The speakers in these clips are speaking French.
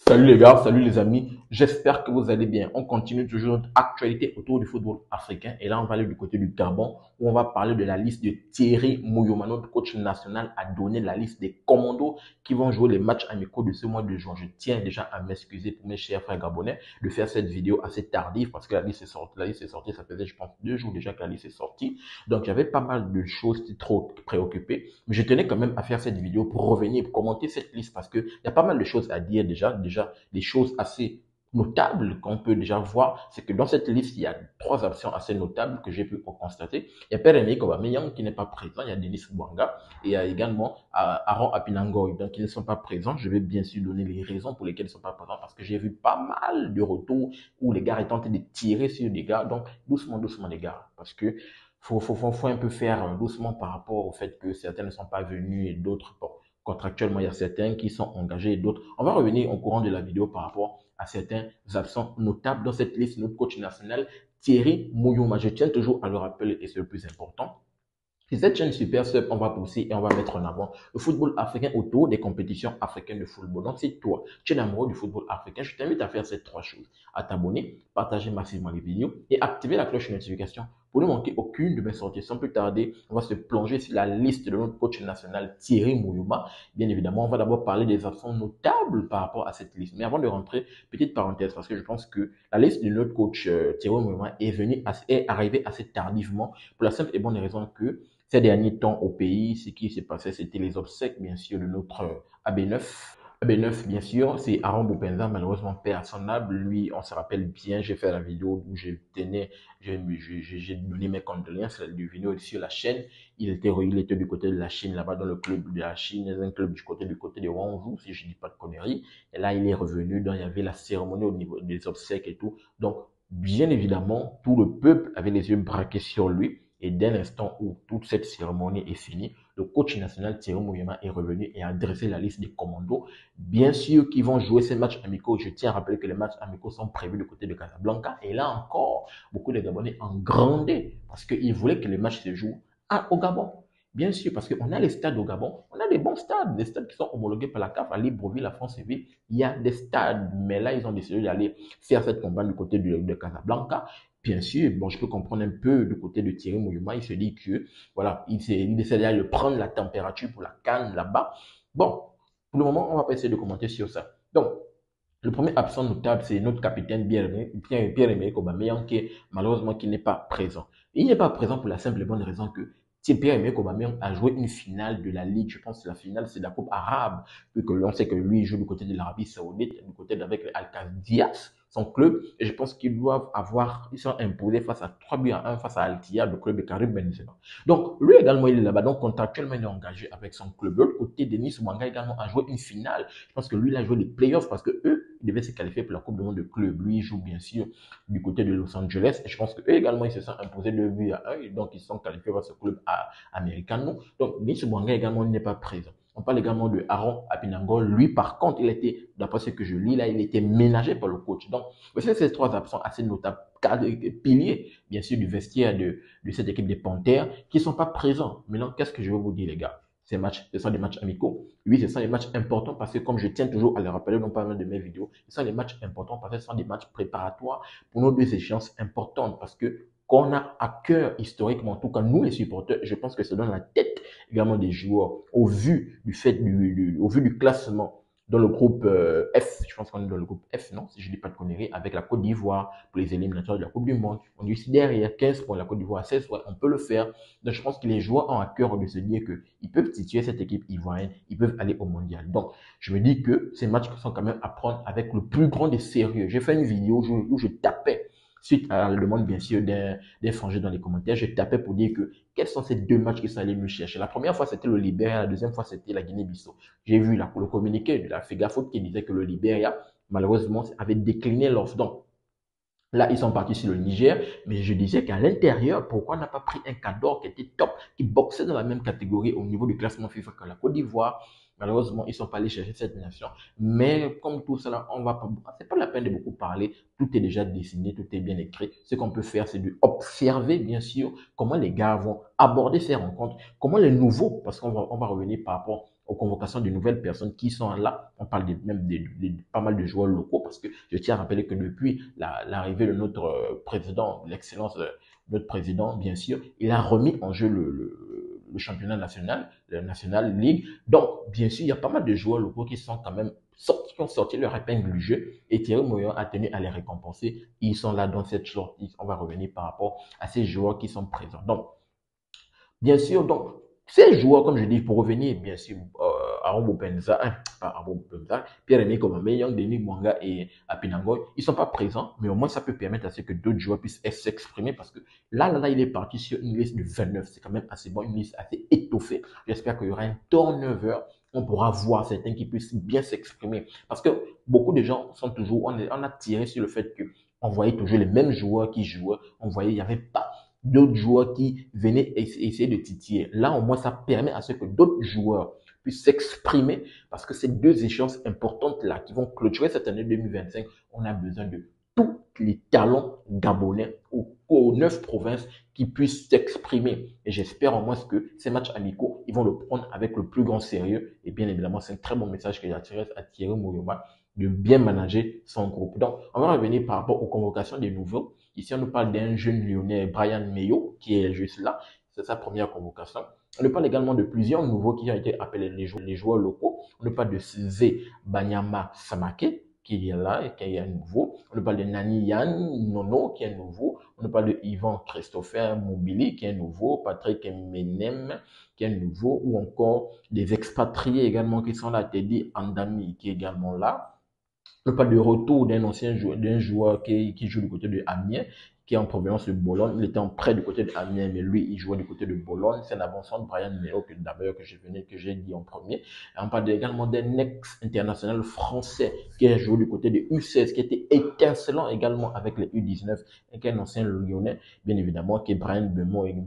Salut les gars, salut les amis, j'espère que vous allez bien. On continue toujours notre actualité autour du football africain et là on va aller du côté du Gabon où on va parler de la liste de Thierry Mouyouma, notre coach national a donné la liste des commandos qui vont jouer les matchs amicaux de ce mois de juin. Je tiens déjà à m'excuser pour mes chers frères gabonais de faire cette vidéo assez tardive parce que la liste est sortie, ça faisait je pense 2 jours déjà que la liste est sortie. Donc j'avais pas mal de choses trop préoccupées, mais je tenais quand même à faire cette vidéo pour revenir, pour commenter cette liste parce que il y a pas mal de choses à dire déjà des choses assez notables qu'on peut déjà voir, c'est que dans cette liste, il y a 3 absents assez notables que j'ai pu constater. Il y a Pierre-Emerick Aubameyang qui n'est pas présent, il y a Denis Bouanga et il y a également Aaron Apinangoy, donc ils ne sont pas présents. Je vais bien sûr donner les raisons pour lesquelles ils ne sont pas présents parce que j'ai vu pas mal de retours où les gars tentent de tirer sur des gars, donc doucement, doucement les gars, parce que faut un peu faire doucement par rapport au fait que certains ne sont pas venus et d'autres, bon, contractuellement, il y a certains qui sont engagés et d'autres. On va revenir au courant de la vidéo par rapport à certains absents notables dans cette liste. Notre coach national, Thierry Mouyouma. Je tiens toujours à le rappeler et c'est le plus important. C'est cette chaîne Super Sub, on va pousser et on va mettre en avant le football africain autour des compétitions africaines de football. Donc, si toi, tu es amoureux du football africain, je t'invite à faire ces 3 choses. À t'abonner, partager massivement les vidéos et activer la cloche de notification pour ne manquer aucune de mes sorties. Sans plus tarder, on va se plonger sur la liste de notre coach national Thierry Mouyouma. Bien évidemment, on va d'abord parler des absents notables par rapport à cette liste. Mais avant de rentrer, petite parenthèse, parce que je pense que la liste de notre coach Thierry Mouyouma est arrivée assez tardivement pour la simple et bonne raison que ces derniers temps au pays, ce qui s'est passé, c'était les obsèques, bien sûr, de notre AB9. AB9, bien sûr, c'est Aaron Boupenda, malheureusement père à son âme. Lui, on se rappelle bien, j'ai fait la vidéo où j'ai donné mes condoléances, la vidéo sur la chaîne. Il était du côté de la Chine, là-bas dans le club de la Chine, dans un club du côté de Hangzhou, si je dis pas de conneries. Et là, il est revenu, donc il y avait la cérémonie au niveau des obsèques et tout. Donc, bien évidemment, tout le peuple avait les yeux braqués sur lui. Et dès l'instant où toute cette cérémonie est finie, le coach national Thierry Mouyouma est revenu et a dressé la liste des commandos. Bien sûr qu'ils vont jouer ces matchs amicaux. Je tiens à rappeler que les matchs amicaux sont prévus du côté de Casablanca. Et là encore, beaucoup de Gabonais ont grandé parce qu'ils voulaient que les matchs se jouent au Gabon. Bien sûr, parce qu'on a les stades au Gabon, on a des bons stades, des stades qui sont homologués par la CAF, à Libreville, à France-Ville. Il y a des stades, mais là, ils ont décidé d'aller faire cette campagne du côté de Casablanca. Bien sûr, bon, je peux comprendre un peu du côté de Thierry Mouyouma. Il se dit que, voilà, il essaie d'aller prendre la température pour la CAN là-bas. Bon, pour le moment, on va pas essayer de commenter sur ça. Donc, le premier absent notable, c'est notre capitaine Pierre-Emerick Aubameyang qui n'est pas présent. Il n'est pas présent pour la simple et bonne raison que Pierre-Emerick Aubameyang a joué une finale de la Ligue. Je pense que la finale, c'est la Coupe arabe, vu que l'on sait que lui il joue du côté de l'Arabie Saoudite, du côté d'avec Al-Qadiyas, son club. Et je pense qu'ils doivent ils sont imposés face à 3-1 face à Al-Tiyad, le club de Karim Benzema. Donc, lui également, il est là-bas. Donc, contractuellement, il est engagé avec son club. De l'autre côté, Denis Bouanga également a joué une finale. Je pense que lui, il a joué les playoffs parce que eux, ils devaient se qualifier pour la Coupe du Monde de club. Lui, il joue bien sûr du côté de Los Angeles. Et je pense qu'eux également, ils se sont imposés 2-1. Et donc, ils sont qualifiés vers ce club américain. Donc, Denis Bouanga également n'est pas présent. On parle également de Aaron Apinango. Lui, par contre, il était, d'après ce que je lis là, il était ménagé par le coach. Donc, voici ces 3 absents assez notables, piliers, bien sûr, du vestiaire de cette équipe des Panthères, qui ne sont pas présents. Maintenant, qu'est-ce que je veux vous dire, les gars? Ces matchs, ce sont des matchs amicaux. Oui, ce sont des matchs importants parce que, comme je tiens toujours à le rappeler dans pas mal de mes vidéos, ce sont des matchs importants parce que ce sont des matchs préparatoires pour nos 2 échéances importantes parce que qu'on a à cœur historiquement, en tout cas nous les supporters, je pense que c'est dans la tête également des joueurs au vu du classement dans le groupe F. Je pense qu'on est dans le groupe F, non, si je ne dis pas de conneries, avec la Côte d'Ivoire pour les éliminatoires de la Coupe du Monde. On est aussi derrière 15 points, la Côte d'Ivoire 16 points, on peut le faire. Donc je pense que les joueurs ont à cœur de se dire qu'ils peuvent situer cette équipe ivoirienne, ils peuvent aller au mondial. Donc je me dis que ces matchs sont quand même à prendre avec le plus grand des sérieux. J'ai fait une vidéo où je tapais suite à la demande, bien sûr, des frangins dans les commentaires, je tapais pour dire que quels sont ces 2 matchs qui sont allés nous chercher. La première fois, c'était le Libéria, la deuxième fois, c'était la Guinée-Bissau. J'ai vu le communiqué de la FEGAFOOT qui disait que le Libéria, malheureusement, avait décliné l'offre. Donc, là, ils sont partis sur le Niger, mais je disais qu'à l'intérieur, pourquoi on n'a pas pris un cadre qui était top, qui boxait dans la même catégorie au niveau du classement FIFA que la Côte d'Ivoire. Malheureusement, ils sont pas allés chercher cette nation. Mais comme tout cela, on va pas, c'est pas la peine de beaucoup parler. Tout est déjà dessiné, tout est bien écrit. Ce qu'on peut faire, c'est d'observer, bien sûr, comment les gars vont aborder ces rencontres, comment les nouveaux, parce on va revenir par rapport aux convocations de nouvelles personnes qui sont là. On parle même de pas mal de joueurs locaux parce que je tiens à rappeler que depuis l'arrivée de notre président, l'excellence de notre président, bien sûr, il a remis en jeu le championnat national, la National League. Donc, bien sûr, il y a pas mal de joueurs locaux qui sont quand même qui ont sorti leur épingle du jeu et Thierry Moyon a tenu à les récompenser. Ils sont là dans cette shortlist. On va revenir par rapport à ces joueurs qui sont présents. Donc, bien sûr, donc, ces joueurs, comme je dis, pour revenir, bien sûr, Arombo Penza, pas Arombo Penza, Pierre-Emerick Aubameyang, Denis Mwanga et Apinangoy, ils ne sont pas présents, mais au moins ça peut permettre à ce que d'autres joueurs puissent s'exprimer parce que là, il est parti sur une liste de 29. C'est quand même assez bon, une liste assez étoffée. J'espère qu'il y aura un turnover. On pourra voir certains qui puissent bien s'exprimer. Parce que beaucoup de gens sont toujours, on a tiré sur le fait qu'on voyait toujours les mêmes joueurs qui jouaient. On voyait, il n'y avait pas d'autres joueurs qui venaient essayer de titiller. Là, au moins, ça permet à ce que d'autres joueurs puissent s'exprimer parce que ces deux échéances importantes-là qui vont clôturer cette année 2025, on a besoin de tous les talents gabonais aux 9 provinces qui puissent s'exprimer. Et j'espère au moins que ces matchs amicaux, ils vont le prendre avec le plus grand sérieux. Et bien évidemment, c'est un très bon message que j'attirerai à Thierry Moyoma de bien manager son groupe. Donc, on va revenir par rapport aux convocations des nouveaux. Ici, on nous parle d'un jeune lyonnais, Brian Meyo, qui est juste là. C'est sa première convocation. On nous parle également de plusieurs nouveaux qui ont été appelés les joueurs locaux. On nous parle de Zé Banyama Samake, qui est là et qui est un nouveau. On nous parle de Nani Yann Nono, qui est nouveau. On nous parle de Yvan Christopher Mobili, qui est nouveau. Patrick Menem, qui est nouveau. Ou encore des expatriés également qui sont là. Teddy Andami, qui est également là. On parle de retour d'un ancien joueur, d'un joueur qui joue du côté de Amiens, qui est en provenance de Bologne. Il était en prêt du côté de Amiens, mais lui, il jouait du côté de Bologne. C'est un avançant de Brian Meo, que d'abord que j'ai dit en premier. Et on parle également d'un ex-international français qui a joué du côté de U16, qui était étincelant également avec les U19, et qui est un ancien lyonnais, bien évidemment, qui est Brian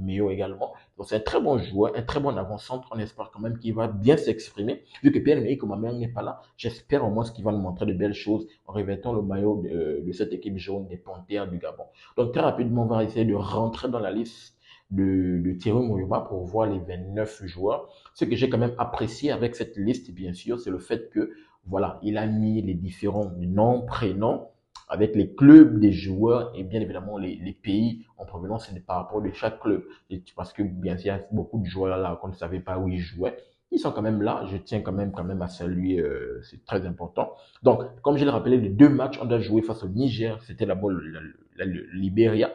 Meo également. Donc c'est un très bon joueur, un très bon avant-centre. On espère quand même qu'il va bien s'exprimer. Vu que Pierre-Emerick Aubameyang n'est pas là, j'espère au moins qu'il va nous montrer de belles choses en revêtant le maillot de cette équipe jaune des Panthères du Gabon. Donc très rapidement, on va essayer de rentrer dans la liste de Thierry Moyoma pour voir les 29 joueurs. Ce que j'ai quand même apprécié avec cette liste, bien sûr, c'est le fait que, voilà, il a mis les différents noms, prénoms, avec les clubs des joueurs et bien évidemment les pays en provenance par rapport de chaque club. Et parce que bien sûr, il y a beaucoup de joueurs là qu'on ne savait pas où ils jouaient. Ils sont quand même là. Je tiens quand même à saluer. C'est très important. Donc, comme je l'ai rappelé, les deux matchs, on doit jouer face au Niger. C'était d'abord le Libéria.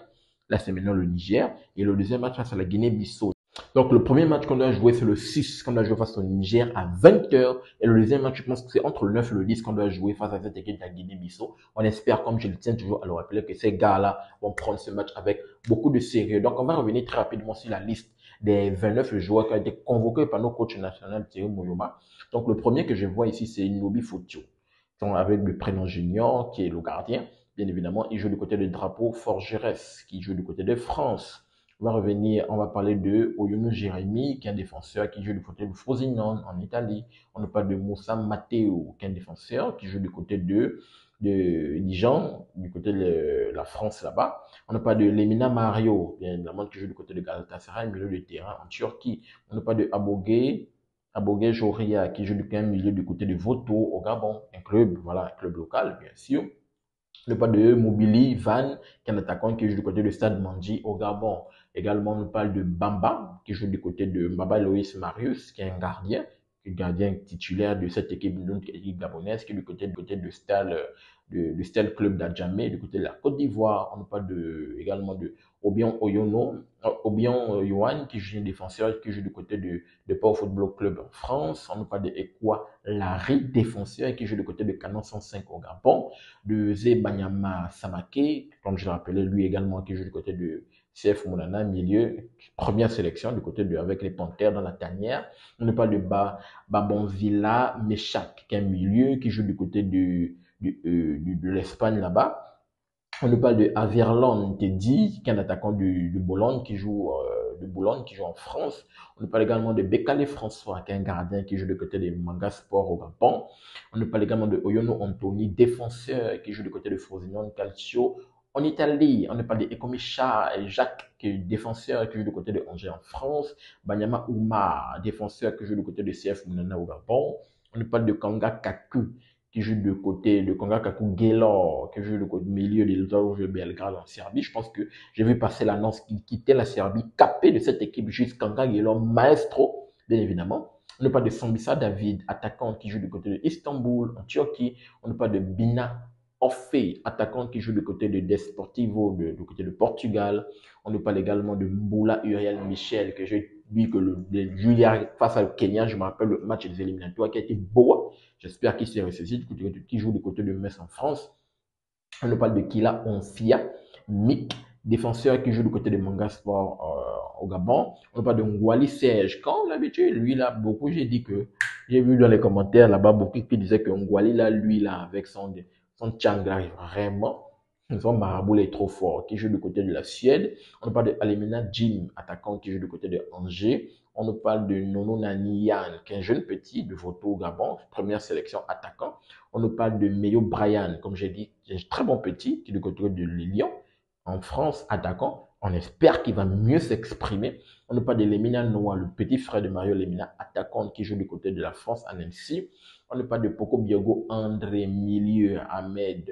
Là, c'est maintenant le Niger. Et le deuxième match face à la Guinée-Bissau. Donc, le premier match qu'on doit jouer, c'est le 6, qu'on doit jouer face au Niger à 20h. Et le deuxième match, je pense que c'est entre le 9 et le 10 qu'on doit jouer face à cette équipe de la Guinée-Bissau. On espère, comme je le tiens toujours à le rappeler, que ces gars-là vont prendre ce match avec beaucoup de sérieux. Donc, on va revenir très rapidement sur la liste des 29 joueurs qui ont été convoqués par nos coachs nationaux, Thierry Moyoma. Donc, le premier que je vois ici, c'est Nobi Fotio, avec le prénom Junior, qui est le gardien. Bien évidemment, il joue du côté de Drapeau Forgerès, qui joue du côté de France. On va revenir, on va parler de Oyono Jérémy, qui est un défenseur qui joue du côté de Frosinone en Italie. On nous parle de Moussa Matteo, qui est un défenseur qui joue du côté de Dijon, du côté de la France là-bas. On nous parle de Lemina Mario, bien évidemment, qui joue du côté de Galatasaray, milieu de terrain en Turquie. On nous parle de Abogué Joria, qui joue du milieu du côté de Voto au Gabon, un club, voilà, un club local, bien sûr. Le pas de Mobili Van, qui est un attaquant qui joue du côté de Stade Mandji au Gabon. Également, on parle de Bamba, qui joue du côté de Baba Loïs Marius, qui est un gardien titulaire de cette équipe gabonaise, qui est du côté de Stade Club d'Adjamé, du côté de la Côte d'Ivoire. On parle également de Obion Yohan, qui joue un défenseur, qui joue du côté de Pau Football Club en France. On parle de Ekwa Larry, défenseur, qui joue du côté de Canon 105 au Gabon. De Zé Banyama Samake, comme je l'ai rappelé, lui également, qui joue du côté de CF Moulana, milieu, première sélection du côté avec les Panthères dans la tanière. On ne parle de Babonvilla Meshak, qui est un milieu qui joue du côté de l'Espagne là-bas. On nous parle de Averland Teddy, qui est un attaquant de Bologne qui joue en France. On nous parle également de Bekale François, qui est un gardien qui joue du côté de Manga Sport au Gabon. On nous parle également de Oyono Anthony, défenseur qui joue du côté de Frosinone Calcio En Italie, on ne parle de Ekomicha et Jacques, qui est défenseur qui joue du côté de Angers en France. Banyama Ouma, défenseur qui joue du côté de CF Mounana au Gabon. On ne parle de Kanga Kaku, qui joue du côté de Kanga Kaku Gelor, qui joue du côté milieu de l'Auge Belgrade en Serbie. Je pense que j'ai vu passer l'annonce qu'il quittait la Serbie, capé de cette équipe juste Kanga Gelor, maestro, bien évidemment. On ne parle de Sambisa David, attaquant qui joue du côté de Istanbul en Turquie. On ne parle de Bina Offé, attaquant qui joue du côté de Desportivo, du côté de Portugal. On nous parle également de Mboula Uriel Michel, que j'ai vu que le Julia face à le Kenya, je me rappelle le match des éliminatoires qui a été beau. J'espère qu'il s'est ressaisi, qui joue du côté de Metz en France. On nous parle de Kila Onfia, Mick, défenseur qui joue du côté de Manga Sport au Gabon. On nous parle de Ngwali Serge. Comme d'habitude, lui là, beaucoup, j'ai dit que, j'ai vu dans les commentaires là-bas, beaucoup qui disaient que Ngwali là, lui là, avec son Tchangla, vraiment, son marabout est trop fort, qui joue du côté de la Suède. On nous parle de Alemina Jim, attaquant qui joue du côté de Angers. On nous parle de Nono Naniyan, qui est un jeune petit de Voto au Gabon, première sélection attaquant. On nous parle de Meyo Brian, comme j'ai dit, un très bon petit, qui est du côté de Lyon, en France, attaquant. On espère qu'il va mieux s'exprimer. On nous parle de Lemina Noah, le petit frère de Mario Lemina, attaquant qui joue du côté de la France à Nancy. On nous parle de Poko Biogo André Milieu Ahmed,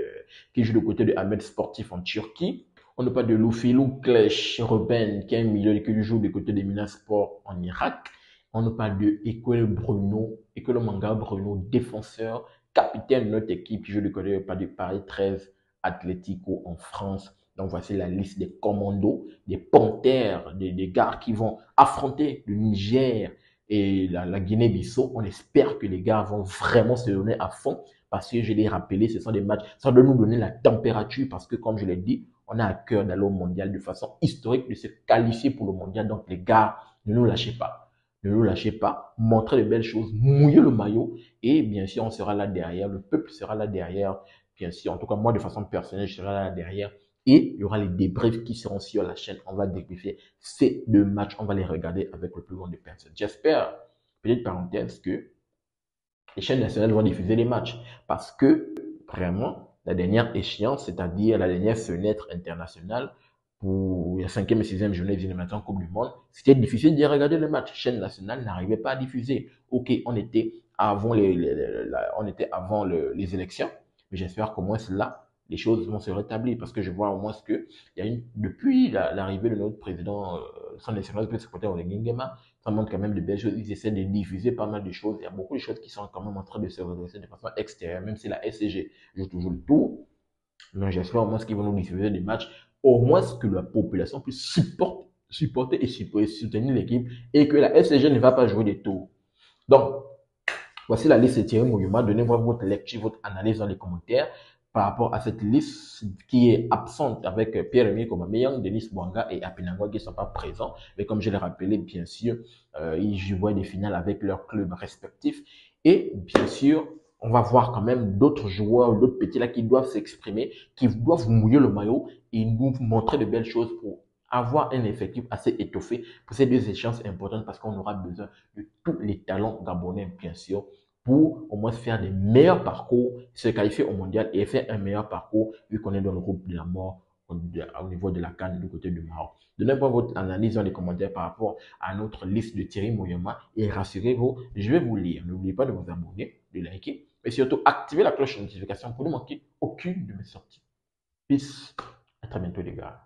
qui joue du côté de Ahmed Sportif en Turquie. On nous parle de Loufilou Klesh Ruben, qui est un milieu qui joue du côté de Mina Sport en Irak. On nous parle de Ekole Bruno, Ekole Manga Bruno, défenseur, capitaine de notre équipe qui joue du côté de Paris 13 Atlético en France. Donc voici la liste des commandos, des panthères, des gars qui vont affronter le Niger et la Guinée-Bissau. On espère que les gars vont vraiment se donner à fond parce que je l'ai rappelé, ce sont des matchs, ça doit nous donner la température parce que comme je l'ai dit, on a à cœur d'aller au mondial de façon historique, de se qualifier pour le mondial. Donc les gars, ne nous lâchez pas. Ne nous lâchez pas, montrez de belles choses, mouillez le maillot et bien sûr on sera là derrière, le peuple sera là derrière, bien sûr, en tout cas moi de façon personnelle je serai là derrière et il y aura les débriefs qui seront sur la chaîne, on va débriefer ces deux matchs, on va les regarder avec le plus grand des personnes. J'espère, petite parenthèse, que les chaînes nationales vont diffuser les matchs parce que vraiment la dernière échéance, c'est-à-dire la dernière fenêtre internationale pour la 5e et 6e journée des éliminatoires en Coupe du Monde, c'était difficile de regarder le match. Chaîne nationale n'arrivait pas à diffuser. Ok, on était avant les élections, mais j'espère qu'au moins là, les choses vont se rétablir parce que je vois au moins que il y a depuis l'arrivée de notre président, son excellence, le secrétaire Olegui Nguema, ça montre quand même de belles choses. Ils essaient de diffuser pas mal de choses. Il y a beaucoup de choses qui sont quand même en train de se redresser de façon extérieure, même si la SCG joue toujours le tour. Mais j'espère au moins qu'ils vont nous diffuser des matchs, au moins que la population puisse supporter et soutenir l'équipe et que la SCG ne va pas jouer des tours. Donc, voici la liste de Thierry Mouyuma. Donnez-moi votre lecture, votre analyse dans les commentaires par rapport à cette liste qui est absente avec Pierre-Emile Aubameyang, Denis Bouanga et Apinangwa qui ne sont pas présents. Mais comme je l'ai rappelé, bien sûr, ils jouent des finales avec leurs clubs respectifs. Et bien sûr, on va voir quand même d'autres joueurs, d'autres petits là qui doivent s'exprimer, qui doivent mouiller le maillot et nous montrer de belles choses pour avoir un effectif assez étoffé pour ces deux échéances importantes parce qu'on aura besoin de tous les talents gabonais, bien sûr, pour au moins faire des meilleurs parcours, se qualifier au mondial et faire un meilleur parcours vu qu'on est dans le groupe de la mort au niveau de la CAN du côté du Maroc. Donnez-moi votre analyse dans les commentaires par rapport à notre liste de Thierry Mouyoma et rassurez-vous, je vais vous lire. N'oubliez pas de vous abonner, de liker et surtout activer la cloche de notification pour ne manquer aucune de mes sorties. Peace, à très bientôt les gars.